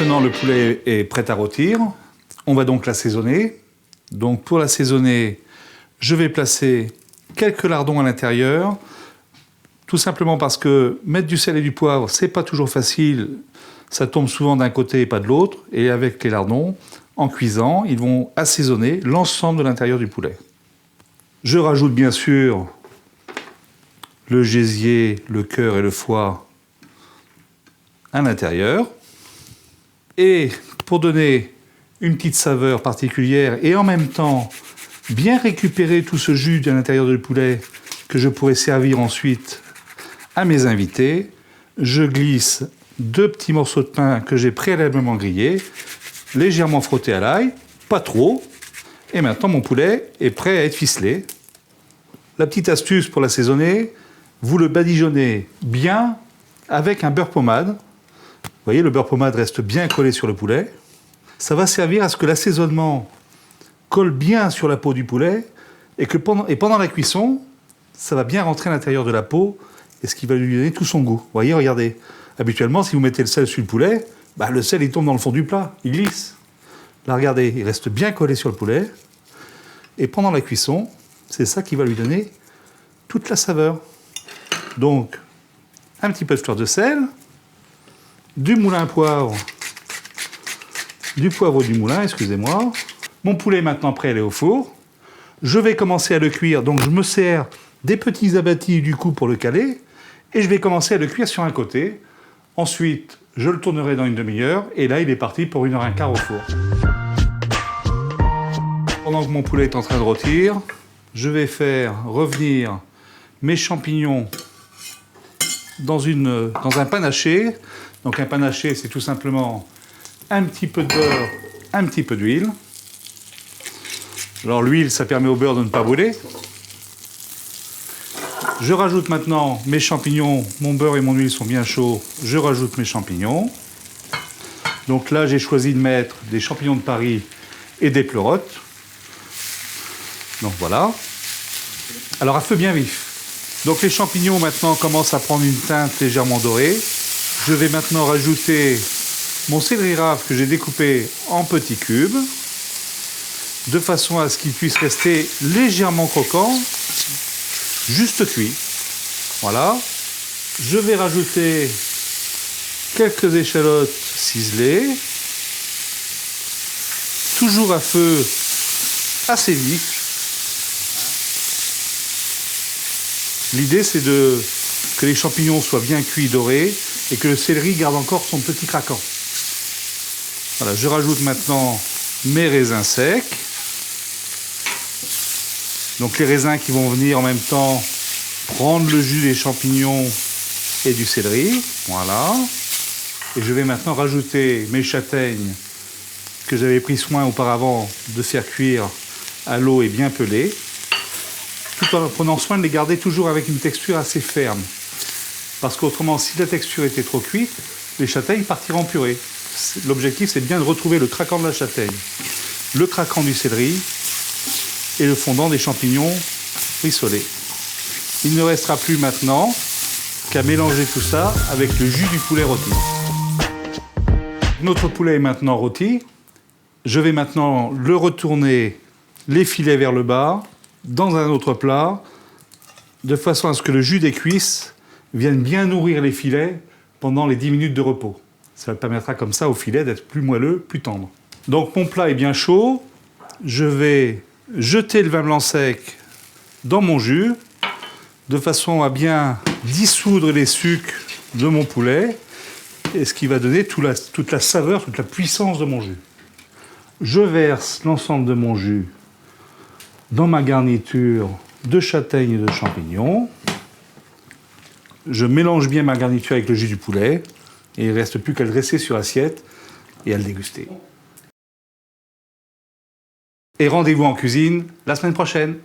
Maintenant, le poulet est prêt à rôtir. On va donc l'assaisonner. Donc pour l'assaisonner, je vais placer quelques lardons à l'intérieur. Tout simplement parce que mettre du sel et du poivre, c'est pas toujours facile. Ça tombe souvent d'un côté et pas de l'autre. Et avec les lardons, en cuisant, ils vont assaisonner l'ensemble de l'intérieur du poulet. Je rajoute bien sûr le gésier, le cœur et le foie à l'intérieur. Et pour donner une petite saveur particulière et en même temps bien récupérer tout ce jus de l'intérieur du poulet que je pourrais servir ensuite à mes invités, je glisse 2 petits morceaux de pain que j'ai préalablement grillés, légèrement frottés à l'ail, pas trop. Et maintenant mon poulet est prêt à être ficelé. La petite astuce pour l'assaisonner, vous le badigeonnez bien avec un beurre pommade. Vous voyez, le beurre pommade reste bien collé sur le poulet. Ça va servir à ce que l'assaisonnement colle bien sur la peau du poulet et pendant la cuisson, ça va bien rentrer à l'intérieur de la peau et ce qui va lui donner tout son goût. Vous voyez, regardez. Habituellement, si vous mettez le sel sur le poulet, le sel il tombe dans le fond du plat, il glisse. Là, regardez, il reste bien collé sur le poulet. Et pendant la cuisson, c'est ça qui va lui donner toute la saveur. Donc, un petit peu de fleur de sel, du moulin à poivre, du poivre du moulin, excusez-moi. Mon poulet est maintenant prêt à aller au four. Je vais commencer à le cuire, donc je me sers des petits abattis du coup pour le caler, et je vais commencer à le cuire sur un côté. Ensuite, je le tournerai dans une demi-heure, et là, il est parti pour 1h15 au four. Pendant que mon poulet est en train de rôtir, je vais faire revenir mes champignons dans un panaché. Donc un panaché, c'est tout simplement un petit peu de beurre, un petit peu d'huile. Alors l'huile, ça permet au beurre de ne pas brûler. Je rajoute maintenant mes champignons. Mon beurre et mon huile sont bien chauds. Je rajoute mes champignons. Donc là, j'ai choisi de mettre des champignons de Paris et des pleurotes. Donc voilà. Alors à feu bien vif. Donc les champignons maintenant commencent à prendre une teinte légèrement dorée. Je vais maintenant rajouter mon céleri rave que j'ai découpé en petits cubes, de façon à ce qu'il puisse rester légèrement croquant, juste cuit. Voilà. Je vais rajouter quelques échalotes ciselées, toujours à feu assez vif. L'idée, c'est que les champignons soient bien cuits, dorés, et que le céleri garde encore son petit craquant. Voilà, je rajoute maintenant mes raisins secs. Donc les raisins qui vont venir en même temps prendre le jus des champignons et du céleri. Voilà. Et je vais maintenant rajouter mes châtaignes que j'avais pris soin auparavant de faire cuire à l'eau et bien pelées, tout en prenant soin de les garder toujours avec une texture assez ferme. Parce qu'autrement, si la texture était trop cuite, les châtaignes partiraient en purée. L'objectif, c'est bien de retrouver le craquant de la châtaigne, le craquant du céleri et le fondant des champignons rissolés. Il ne restera plus maintenant qu'à mélanger tout ça avec le jus du poulet rôti. Notre poulet est maintenant rôti. Je vais maintenant le retourner, les filets vers le bas, dans un autre plat, de façon à ce que le jus des cuisses vienne bien nourrir les filets pendant les 10 minutes de repos. Ça permettra comme ça aux filets d'être plus moelleux, plus tendres. Donc mon plat est bien chaud. Je vais jeter le vin blanc sec dans mon jus, de façon à bien dissoudre les sucres de mon poulet, et ce qui va donner toute la saveur, toute la puissance de mon jus. Je verse l'ensemble de mon jus dans ma garniture de châtaignes et de champignons. Je mélange bien ma garniture avec le jus du poulet et il ne reste plus qu'à le dresser sur assiette et à le déguster. Et rendez-vous en cuisine la semaine prochaine.